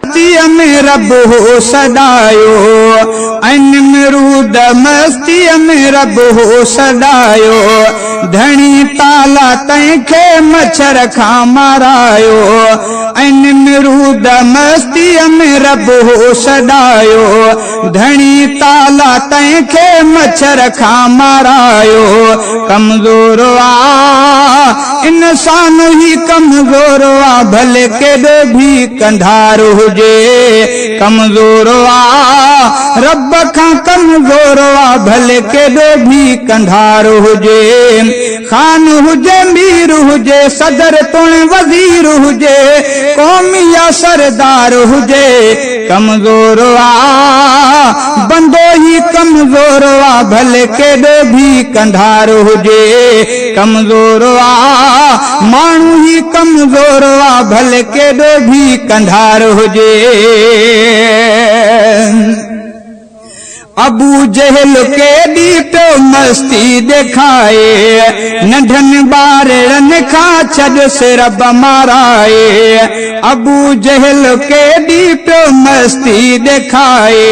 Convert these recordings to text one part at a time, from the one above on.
मस्तीअ में रब हो सदायो, अनमरूद मस्तीअ में रब हो सदायो, धणी ताला तंहिंखे मच्छर खां मारायो, अनमरूद मस्तीअ में रब हो सदायो, धणी ताला तंहिंखे मच्छर खां मारायो। कमज़ोर आ इंसान ही कमज़ोर आ, भले केॾो भी कंधार हुजे, कमज़ोर आ रब खां कमज़ोर आ, भले केॾो भी कंधार हुजे, खान हुजे मीर हुजे सदर तुण वज़ीर हुजे, क़ौम या सरदार हुजे, कमज़ोर आ बंदो ही कमज़ोर आ, भले केॾो भी कंधार हुजे, कमज़ोर आ माण्हू ही कमज़ोर आ, भले केॾो भी कंधार हुजे। अबू जहल केॾी पियो मस्ती ॾेखाए, नंढनि ॿारनि खां छॾ सिर माराए, अबू जहल केॾी पियो मस्ती ॾेखाए,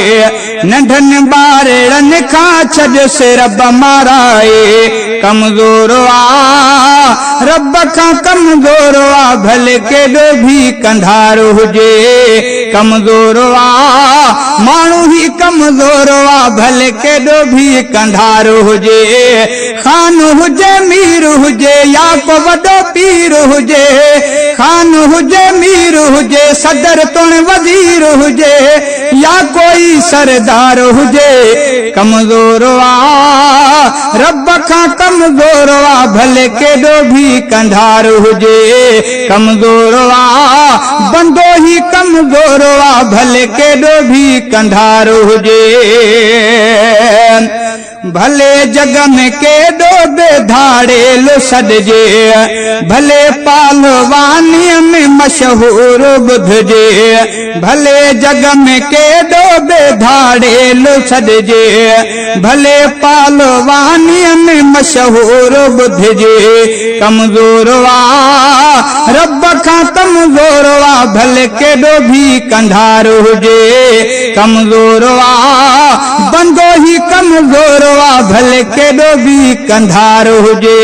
नंढनि ॿारनि खां छॾ सिर माराए, कमज़ोर आ रब खां कमज़ोर आ, भले केॾो भी कंधार हुजे, कमज़ोर आ माण्हू ही कमज़ोर आ, भले केॾो भी कंधार हुजे, खान हुजे मीर हुजे या को वॾो पीर हुजे, खान हुजे मीर हुजे सदर तुण वज़ीर हुजे, या कोई सरदार हुजे, कमज़ोर आ रब खां कमज़ोर आ, भले केॾो भी कंधार हुजे, कमज़ोर आ बंदो ही कमज़ोर आ, भले केॾो भी कंधार हुजे। भले जग में केॾो बेधाड़ेलो सॾिजे, भले पालवानीअ में मशहूर ॿुधिजे, भले जग में केॾो बेधाड़ेलो सॾिजे, भले पालवानीअ में मशहूर ॿुधिजे, कमज़ोर आ रब खां कमज़ोर आ, भले केॾो भी कंधार हुजे, कमज़ोर आ बंदो ही कमज़ोर आ, भले केॾो भी कंधार हुजे।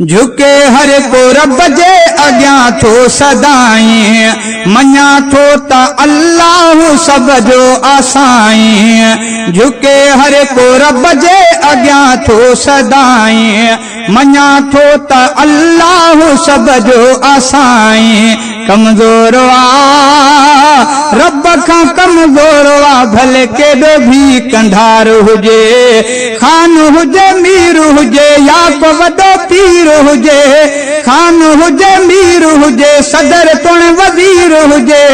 झुके हर को रब जे अॻियां थो सदाई, मञा थो त अल्लाह सब जो आसाई, झुके हर को रब जे अॻियां थो सदाई, मञा थो त अल्लाह सब जो आसाई, कमज़ोर आ रब खां कमज़ोर आ, भले केॾो भी कंधार हुजे, खान हुजे मीर हुजे या को वॾो पीर हुजे, खान हुजे मीर हुजे सदर तुण वज़ीर हुजे,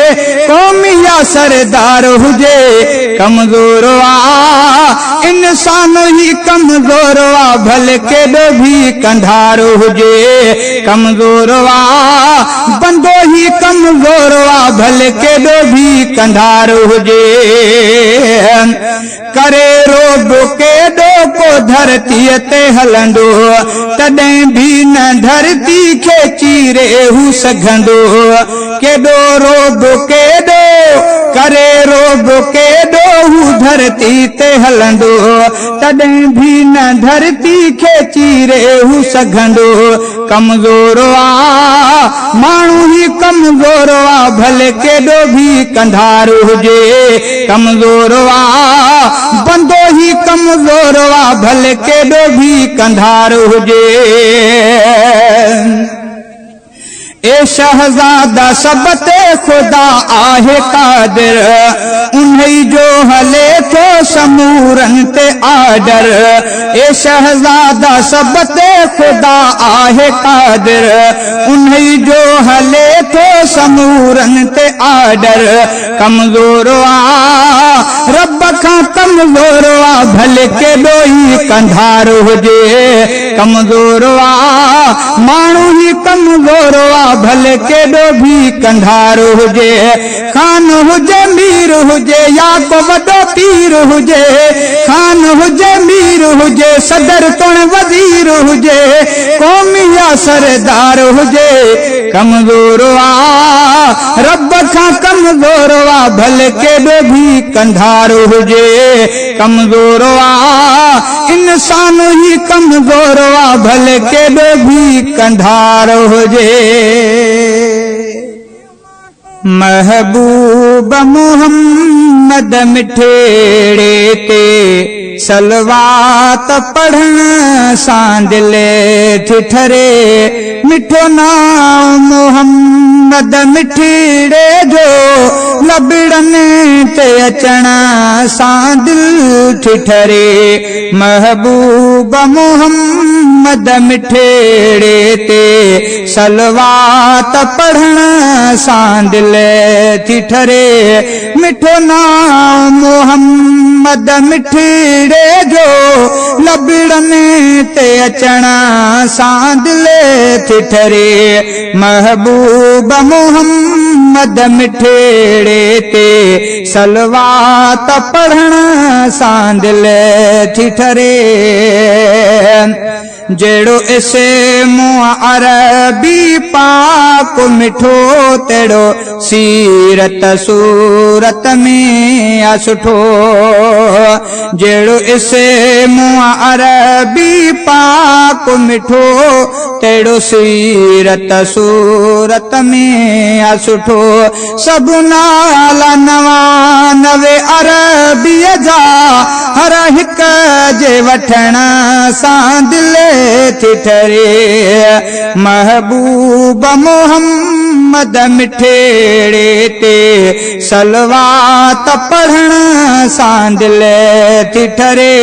क़ौम या सरदार हुजे, कमज़ोर आ इंसान ही कमज़ोर आ, भले केॾो भी कंधार हुजे, कमज़ोर आ बंदो ही कमज़ोर आ, भले केॾो भी कंधार हुजे। करे रोब केॾो को धरतीअ ते हलंदो, तॾहिं भी न धरती खे चीरे हू सघंदो, केॾो रोब केॾो करे रोब केॾो हू धरती ते हलंदो, तॾहिं भी न धरती खे चीरे हू सघंदो, कमज़ोर आ माण्हू ही कमज़ोर आ, भले केॾो भी कंधार हुजे, कमज़ोर आ बंदो ही कमज़ोर आ, भले केॾो भी कंधार हुजे। ए शहज़ादा सब ते खुदा आहे कादिर, उन्हीं जो हले थो समूरन ते आडर, ए शहज़ादा सब ते खुदा आहे कादिर, उन्हीं जो हले थो समूरन ते आडर, कमज़ोर आ रब खां कमज़ोर आ, भले केॾो ही कंधार हुजे, कमज़ोर आ माण्हू ही कमज़ोर आ, भले केॾो भी कंधार हुजे, खान हुजे मीर हुजे या को वॾो पीर हुजे, खान हुजे मीर हुजे सदर तुण वज़ीर हुजे, क़ौमी या सरदार हुजे, कमज़ोर आ रब खां कमज़ोर आ, भले केॾो भी कंधार हुजे, कमज़ोर आ इंसान ही कमज़ोर आ, भले केॾो भी कंधार हुजे। महबूब मोहम्मद मिठड़े ते सलवात पढ़ण सां दिल थी ठरे, मिठो नाम मोहम्मद मिठड़े जो लबड़नि ते अचण सां दिल थी ठरे, महबूब मोहम्मद मिठड़े ते सलवात पढ़ण सां दिल थी ठरे, मिठो नाम मोहम्मद मिठड़े जो लबड़नि ते अचण सां दिल थी ठरे, महबूब मोहम्मद मिठड़े ते सलवात पढ़ण सां दिल थी ठरे, जेड़ो इसे मुआ अरबी पाक मिठो तेड़ो सीरत सूरत में आ सुठो, जेड़ो इसे मुआ अरबी पाक मिठो तेड़ो सीरत सूरत में आ सुठो, सब नाला नवानवे अरबीअ जा हर हिक जे वठण सां दिल थी ठरे, महबूब मोहम्मद मिठड़े ते सलवात पढ़ण सां दिल थी ठरे,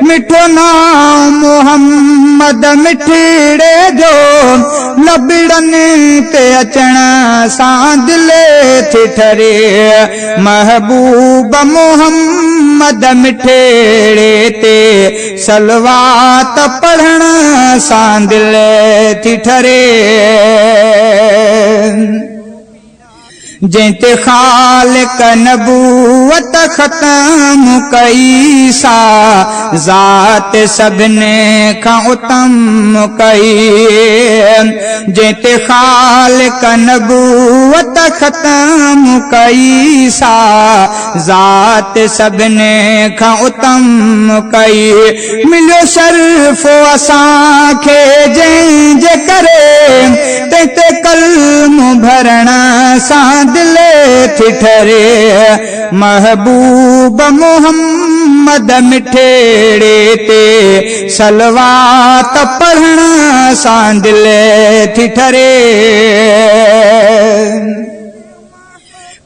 मिठो नाम मोहम्मद मिठड़े जो लबड़नि ते अचण सां दिल थी ठरे, महबूब मोहम्मद मिठड़े ते सलवात पढ़ण सां दिल थी ठरे, जंहिंते ख़ालिक नबूवत ख़त्म कई सा, ज़ात सभिनी खां उत्तम कई, जंहिंते ख़ालिक नबूवत ख़त्म कई सा, ज़ात सभिनी खां उत्तम कई, मिलियो शर्फ़ असांखे जंहिंजे करे, तंहिंते कल्म भरण सां दिल थी ठरे, महबूब मोहम्मद मिठड़े ते सलवात पढ़ण सां दिल थी ठरे,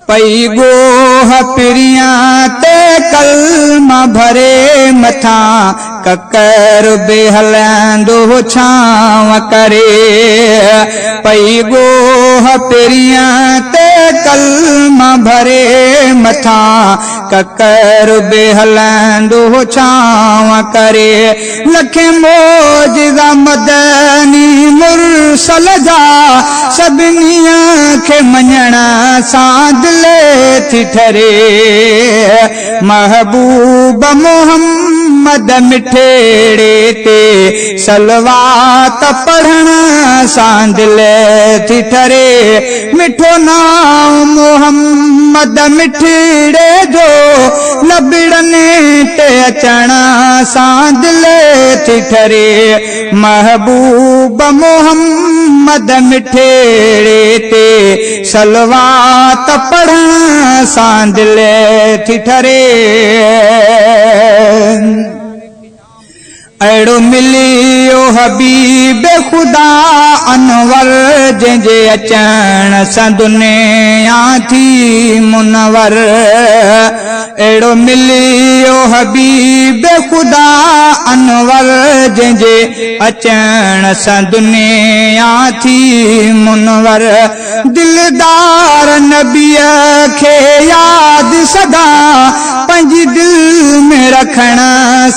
पई गोह पिरियां ते कलमा भरे मथां, ककर बे हलंदो छांव करे, पई गोह पिरियां ते कलमा भरे मथां, ककर बे हलंदो छांव करे, लखे मौजिज़ा मदनी मुरसल जा, सभिनी खे मञण सां दिल थी ठरे, महबूब मोहम्मद मिठड़े ते सलवात पढ़ण सां दिल थी ठरे, मिठो नाम मोहम्मद मिठड़े जो लबड़नि ते अचण सां दिल थी ठरे, महबूब मोहम्मद मिठड़े ते सलवात पढ़ण सां दिल थी ठरे, अहिड़ो मिलियो हबीब ख़ुदा अनवर, जंहिंजे अचण सां दुनिया थी मुनवर, अहिड़ो मिलियो हबीब ख़ुदा अनवर, जंहिंजे अचण सां दुनिया थी मुनवर, दिलदार नबीअ खे यादि सदा पंहिंजी दिल में रखण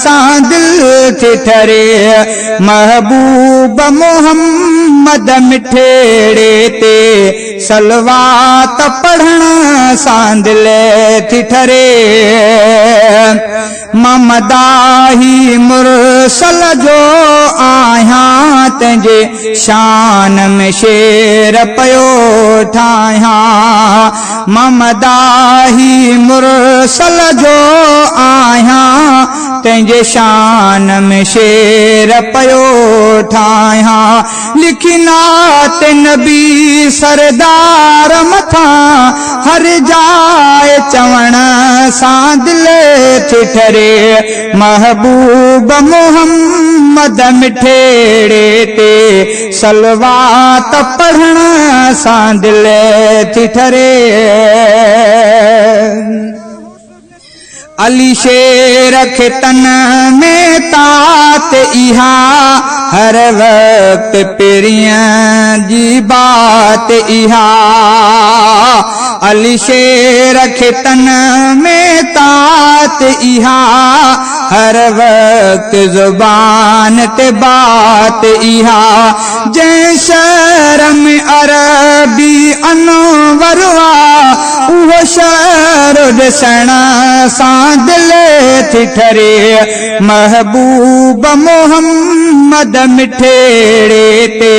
सां दिल थी ठरे, महबूब मोहम्मद मिठड़े ते सलवात पढ़ण सां दिल थी ठरे। ममदाही मुरसल जो आहियां तंहिंजे शान में शेर पयो ठाहियां। ममदाही मुरसल जो आहियां तंहिंजे शान में शेर पयो ठाहियां। लिखी नात नबी सरदार मथां हर जाए चवण सां दिल थी ठरे। महबूब मोहम्मद मिठेड़े ते सलवात पढ़ण सां दिल थी ठरे। अली शेर खे तन में तात इहा हर वक्त पेरियां जी बात इहा। अली शेर खे तन में तात इहा हर वक्त जुबान ते बात इहा। जंहिं शहर में अरबी अनवर उहो शहर ॾिसण सां दिल थी ठरे। महबूब मोहम्मद मिठेड़े ते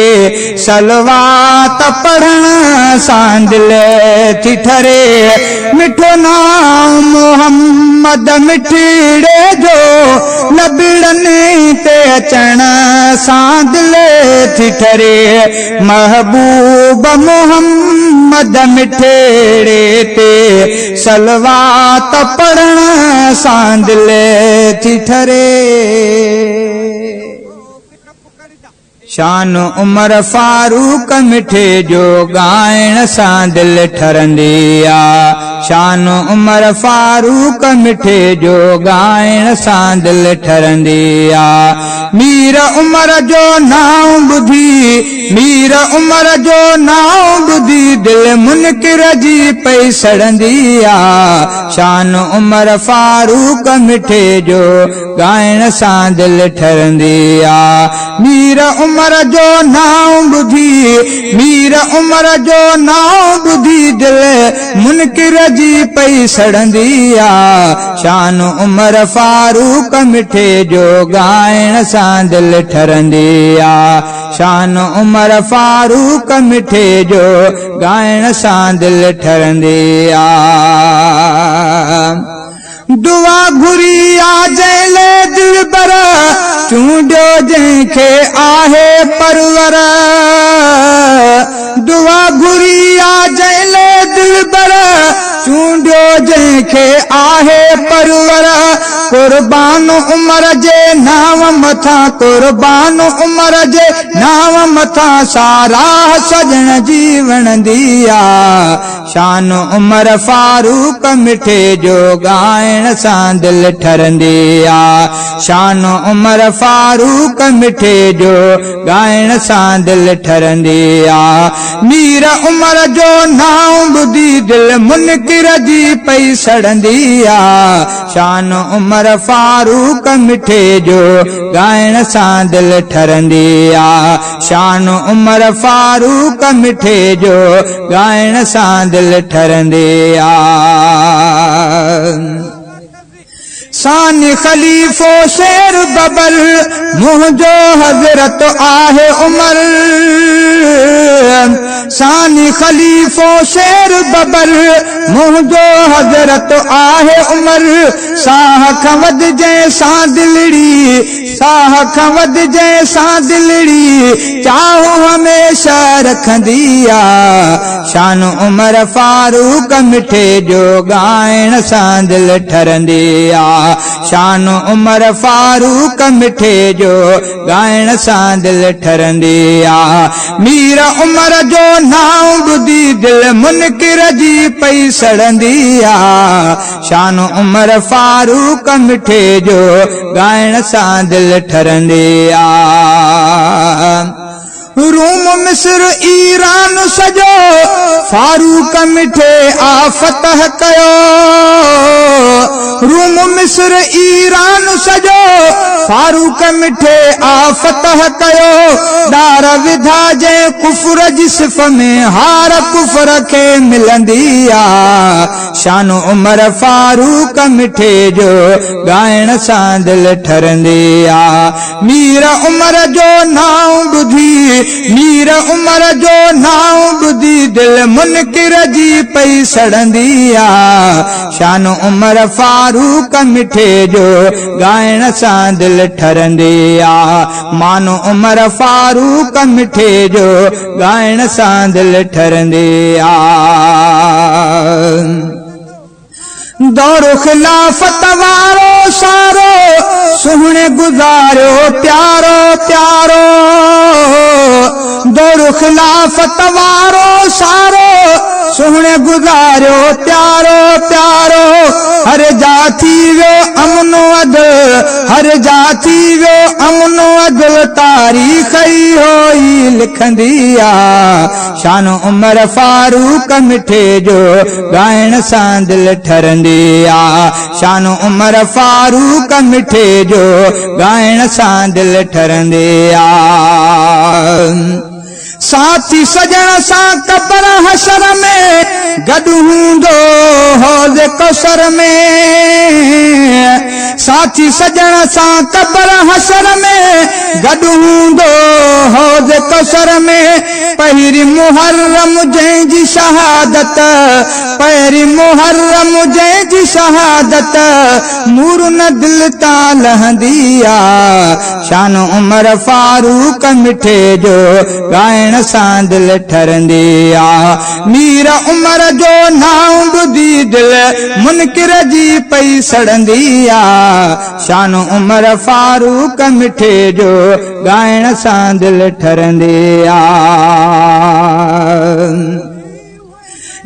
सलवात पढ़ण सां दिल थी ठरे। मिठो नाम मोहम्मद मिठेड़े जो नबीड़नि ते अचण सां दिल थी ठरे। महबूब मोहम्मद मिठेड़े ते सलवात पढ़ण सां दिल थी ठरे। शान उमर फारूक मिठे जो ॻाइण सां दिल ठरंदी आ। शान उमर फारूक मिठे जो ॻाइण सां दिल ठरंदी आ। मीर उमर जो नाम ॿुधी मीर उमर जो नाम ॿुधी दिल मुनकिर जी पई सड़ंदी आ। शान उमर फारूक मिठे जो ॻाइण सां दिल ठरंदी आ। मीर उमर जो नाम ॿुधी मीर उमर जो नाम ॿुधी दिल मुनकिर जी पई सड़ंदी आ। शान उमर फारूक मिठे जो ॻाइण सां दिल ठरंदी आ। शान उमर फारूक मिठे जो ॻाइण सां दिल ठरंदी आ। दुआ घुरी आ जैले दिलबर चूंडियो जंहिंखे आहे परवर। दुआ घुरी आ जैले दिलबर चूंडियो जंहिंखे आहे परवर। कुर्बान उमर जे नाम मथां कुर्बान उमर जे नाम मथां सारा सजण जी वणंदी आ। शान उमर फारूक मिठे जो ॻाइण सां दिल ठरंदी आ। शान उमर फारूक मिठे जो ॻाइण सां दिल ठरंदी आ। मीर उमर जो नाम ॿुधी दिल मुनकिर जी पई सड़ंदी आ। शान उमर फारूक मिठे जो ॻाइण सां दिल ठरंदी आ। शान उमर फारूक मिठे जो ॻाइण सां दिल ठरंदी आ। सानी खलीफो शेर बबल मुंहिंजो हज़रत आहे उमर। सानी खलीफो शेर बबल मुंहिंजो हज़रत आहे उमर। साह खां वध जंहिंसां दिलड़ी साह खां वध जंहिंसां दिलड़ी चाहो हमेशा रखंदी आ। शान उमर फारूक मिठे जो ॻाइण सां दिल ठरंदी आ। शान उमर फारूक मिठे जो ॻाइण सां दिल ठरंदी आ। मीर उमर जो नाम ॿुधी दिल मुनकिर जी पई सड़ंदी आ। शान उमर फारूक मिठे जो ॻाइण सां दिल ठरंदी आ। रूम मिस्र ईरान सॼो फारूक मिठे आ फतह कयो, रूम मिस्र ईरान सजो फारूक मिठे आ फतह कयो, दार विधा जे कुफर जी सिफ़ में हार कुफर खे मिलंदी आ, शान उमर फारूक मिठे जो ॻाइण सां दिल ठरंदी आ। मीर उमर जो नाम ॿुधी, मीर उमर जो नाम ॿुधी दिल मुनकिर जी पई सड़ंदी आ, शान उमर फारूक मिठे जो ॻाइण सां दिल ठरंदी आ, मान उमर फारूक मिठे जो ॻाइण सां दिल ठरंदी आ। दौर खिलाफत वारो सारो सुहिणे गुज़ारियो प्यारो प्यारो, दौर खिलाफत वारो सारो सुहिणे गुज़ारियो प्यारो प्यारो, हर जाती वियो अमनो अदल, हर जाती वियो अमनो अदल, तारीख़ ई होई लिखंदी आ, शान उमर फारूक मिठे जो ॻाइण सां दिल ठरंदी आ, शान उमर फारूक मिठे जो ॻाइण सां दिल ठरंदी आ। साथी सजण सां कबर हशर में गॾु हूंदो हौज़ कौसर में, साथी सजण सां कबर हशर में गॾु हूंदो हौज़ कौसर में, पहिरीं मुहर्रम जंहिंजी शहादत, पहिरीं मुहर्रम जंहिंजी शहादत नूर न दिल तां लहंदी आ, शान उमर फारूक मिठे जो ॻाइण सां दिल ठरंदी आ। मीर उमर जो नाम ॿुधी दिल मुनकिर जी पई सड़ंदी आ, शान उमर फारूक मिठे जो ॻाइण सां दिल ठरंदी आ।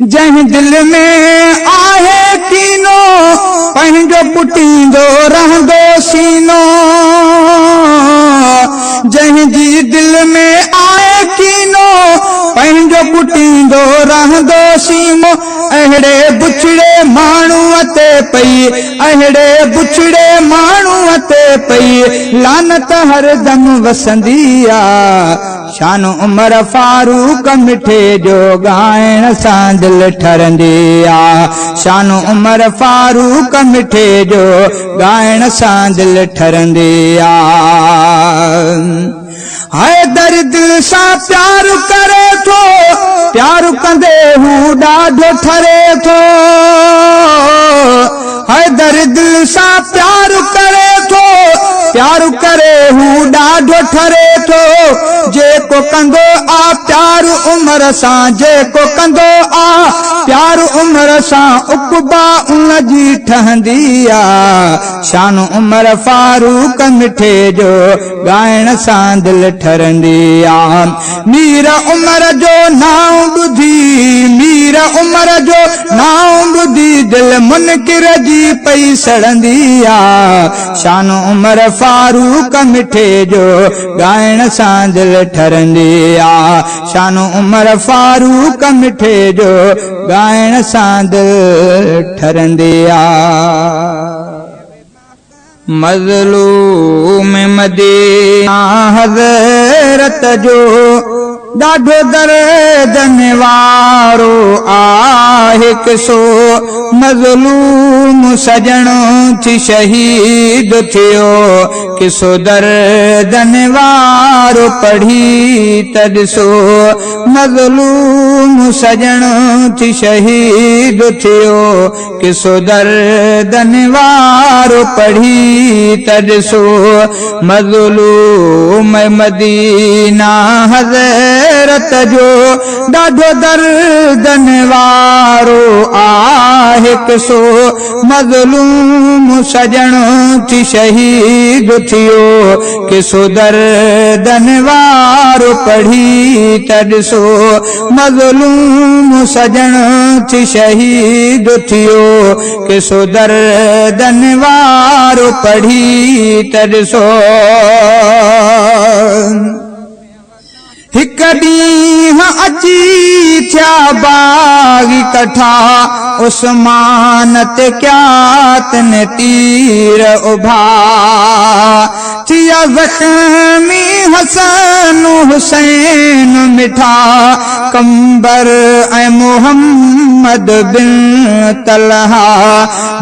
जंहिं दिल में आहे कीनो पंहिंजो पुटींदो रहंदो सीनो, जंहिंजी दिल में आहे कीनो पंहिंजो पुटींदो रहंदो सीनो, अहिड़े बुछड़े माण्हूअ ते पई, अहिड़े बुछड़े माण्हूअ ते पई लानत हरदम वसंदी आ, शान उमर फारूक मिठे जो ॻाइण सां दिल ठरंदी आ, शान उमर फारूक मिठे जो ॻाइण सां दिल ठरंदी आ। हैदर दिल सां प्यार करे थो, प्यार कंदे हू ॾाढो ठरे थो, हैदर दिल सां प्यार करे थो, प्यार करे हू ॾाढो ठरे थो, जेको कंदो आ प्यार उमर सां, जेको कंदो आ प्यार उमर सां उक़बा उन जी ठहंदी आ, शान उमर फारूक मिठे जो ॻाइण सां दिल ठरंदी आ। मीर उमर जो नाम ॿुधी, मीर उमर जो नाम ॿुधी दिल मुनकिर जी पई सड़ंदी आ, शान उमर फारूक मिठे जो ॻाइण सां दिल ठरंदी आ, शान उमर फारूक मिठे जो ॻाइण सां दिल ठरंदी आ। मज़लूम मदीना हज़रत जो ॾाढो दर्दन वारो आहे किसो, मज़लूम सजण थी शहीद थियो, किसो दर्दन वारो पढ़ी त ॾिसो, मज़लूम सजण थी शहीद थियो, किसो दर्दन वारो पढ़ी त ॾिसो, मज़लूम मदीना हज़रत जो ॾाढो दर्दन वारो आहे किसो, मज़लूम सजण थी शहीद थियो, किसो दर्दन वारो पढ़ी त ॾिसो, मज़लूम सजण थी शहीद थियो, किसो दर्दन वारो पढ़ी त ॾिसो। हिक ॾींहुं अची क्या बागी कठा उस्मान ते क्या तने तीर उभा थिया जख्मी हसन हुसैन मिठा कंबर ऐ मोहम्मद बिन तलहा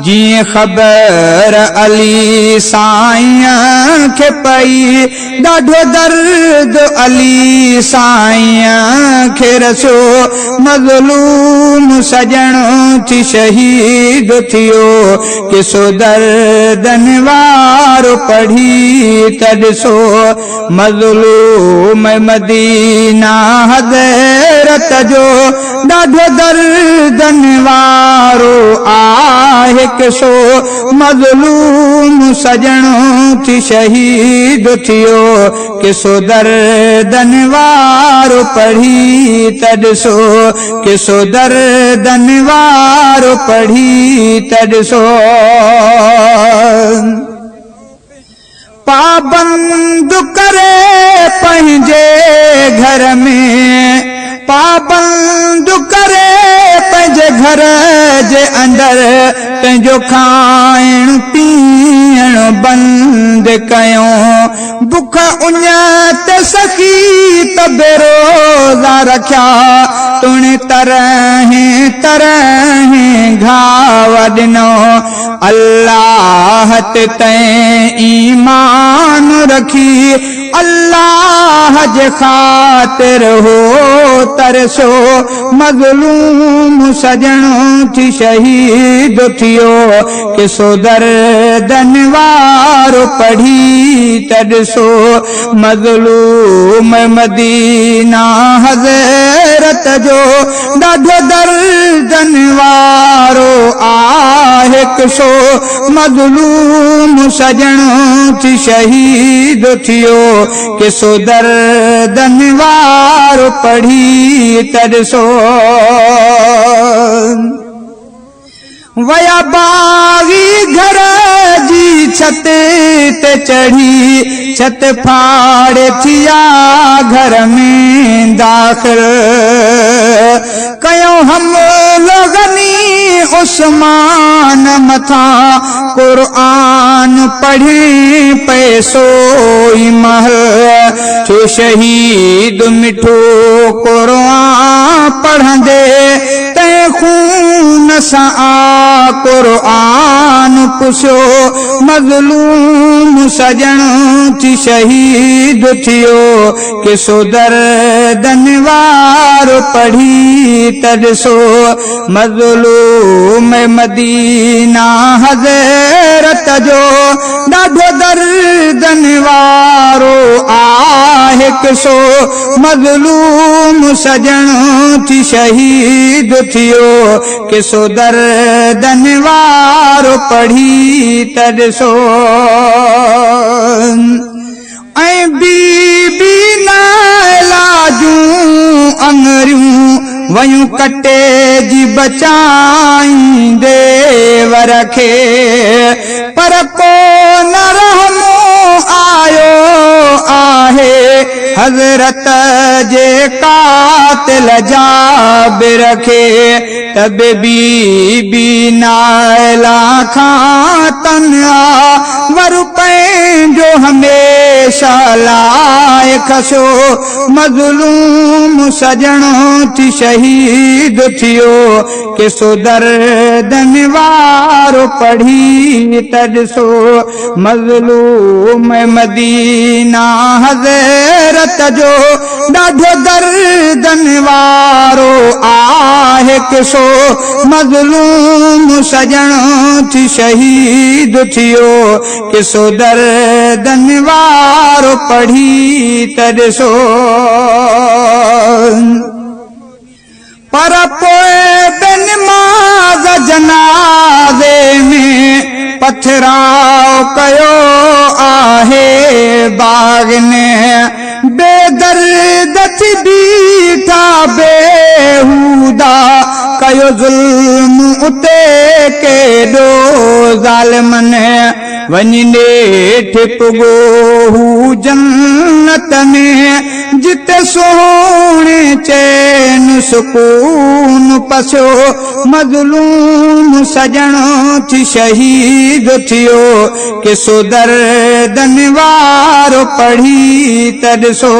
जी खबर अली साईं खे पई ॾाढो दर्द अली साईं खे रसो मज़लूम सजण थी शहीद थियो किसो दर्दन वारो पढ़ी तॾिसो मज़लूम मदीना हज़रत जो ॾाढो दर्दन वारो आहे किसो मज़लूम सजण थी शहीद थियो किसो दर्दन वारो पढ़ी तॾिसो किसो दर्दन वारो पढ़ी तॾिसो पाबंद करे पंहिंजे घर में पाबंद करे पंहिंजे घर जे अंदर पंहिंजो खाइण पीअण बंद कयो बुख उञ ते सखी त बेरोज़ा रखिया तुण तरह तरह घाव ॾिनो अल्लाह ते तैं ईमान रखी अल्लाह जे ख़ातिर हो तरसो मज़लूम सजण थी शहीद थियो किसो दर्दन वारो पढ़ी तॾिसो मज़लूम मदीना हज़रत जो ॾाढो दर्दन वारो आहे किसो मज़लूम सजण थी शहीद थियो किसो दर्दन वारो पढ़ी तॾिसो वया बागी घर जी छत ते चढ़ी छत फाड़े थिया घर में दाख़िल कयो हम लोगनी उस्मान मथा कुरान पढ़े पैसो महल छो शहीद मिठो कुरान पढ़ंदे तै खून सां कुरान पुछो मज़लूम सजण थी शहीद थियो किसो दर्दन वारो पढ़ी तॾिसो मज़लूम मदीना हज़रत जो ॾाढो दर्दन वारो आहे किसो मज़लूम सजण थी शहीद थियो किसो दर्दन वारो पढ़ी तॾिसो ऐं बीबी नाला जूं अंगरियूं वयूं कटे जी बचाईंदे वर खे पर को न रहमो आयो आहे हज़रत जे कातिल जाबिर खे तब बीबी नाला खां तन्हा वर पंहिंजो हमेशा लाइ खसो मज़लूम सजण थी शहीद थियो किसो दर्दन वारो पढ़ी तॾिसो मज़लूम मदीना हज़रत जो ॾाढो दर्दन वारो आहे किसो मज़लूम सजण थी शहीद थियो किसो दर्दन वारो पढ़ी तॾिसो पर पोइ बेनमाज़ जनाज़े में पथराव कयो आहे बाग़ ने बेदर्द थी बीठा बेहूदा कयो ज़ुल्म उते केॾो ज़ालिमन वञी नेठि पुॻो हू जन्नत में जिते सोने चैन सुकून पसो मज़लूम सजण थी शहीद थियो के सो दर्दन वारो पढ़ी त ॾिसो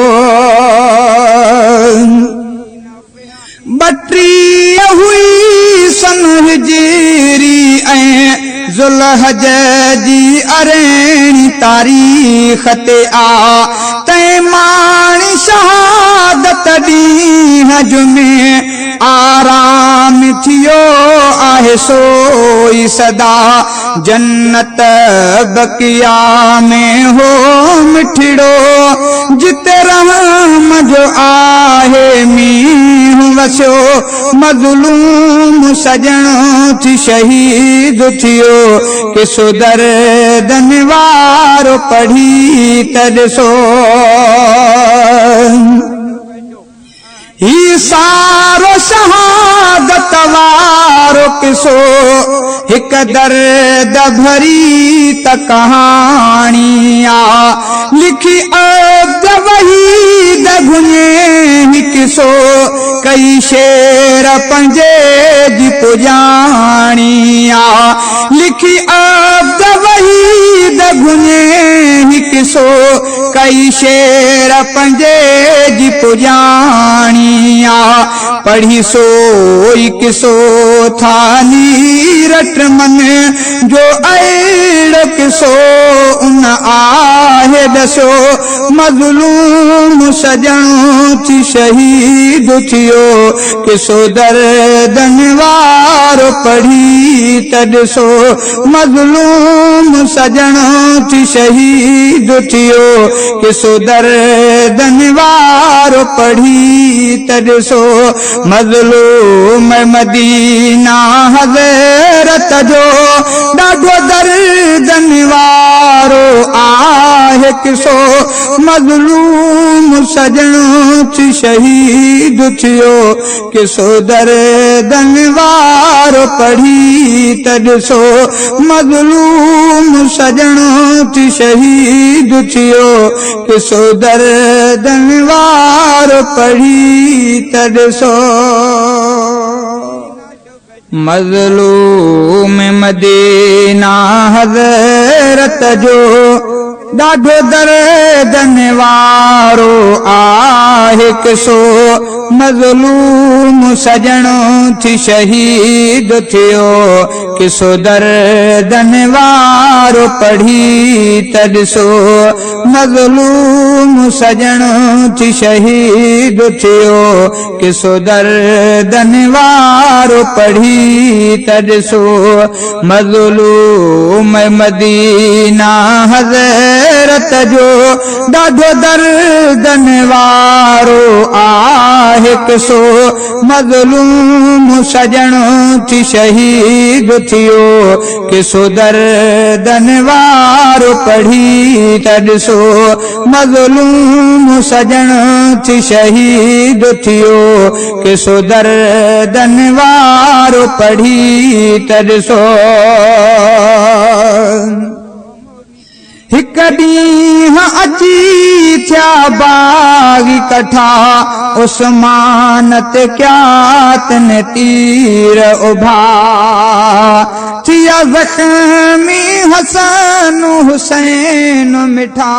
32 हुई सन हिजरी ऐं ज़ुल्हज जी अरेणी तारीख़ ते आ तंहिं माणी शहादत ॾींहं जुमे आराम थियो आहे सोई सदा जन्नत बकिया में हो मिठड़ो जिते रहम जो आहे मींहुं वसियो मज़लूम सजण थी शहीद थियो के सो दर्दन वारो पढ़ी त ॾिसो ही सारो शहादत वारो किसो हिक दर्द भरी त कहाणी आ लिखी अब्द वहीद गुने ही किसो कई शेर पंजे जी पुजाणी आ लिखी अब्द वहीद गुने ही किसो कई शेर पंजे जी पुजाणी पढ़ी सोई किसो थाली रट मन जो अड़ किसो उन आहे दसो मज़लूम सजण थी शहीद थियो किसो दर्दन वारो पढ़ी त ॾिसो मज़लूम सजण थी शहीद थियो किसो दर्दन वारो पढ़ी त ॾिसो मज़लूम मदीना हज़रत जो ॾाढो दर्दन वारो आहे किसो मज़लूम सजण थी शहीद थियो किसो दर्दन वारो पढ़ी त ॾिसो मज़लूम सजण थी शहीद थियो किसो दर्दन वारो पढ़ी त ॾिसो मज़लूम मदीना हज़रत जो ॾाढो दर्दन वारो आहे किसो मज़लूम सजण थी शहीद थियो किसो दर्दन वारो पढ़ी त ॾिसो मज़लूम सजण थी शहीद थियो किसो दर्दन वारो पढ़ी त ॾिसो मज़लूम मदीना हज़रत जो ॾाढो दर्दन वारो आहे किसो मज़लूम सजण थी शहीद थियो किसो दर्दन वारो पढ़ी त ॾिसो मज़लूम सजण थी शहीद थियो किसो दर्दन वारो पढ़ी त ॾिसो हिक ॾींहुं अची थिया बाग़ी कठा उस्मान ते क्या तन तीर उभा थिया ज़ख़्मी हसन हुसैन मिठा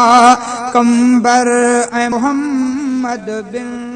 कंबर ऐं मोहम्मद बिन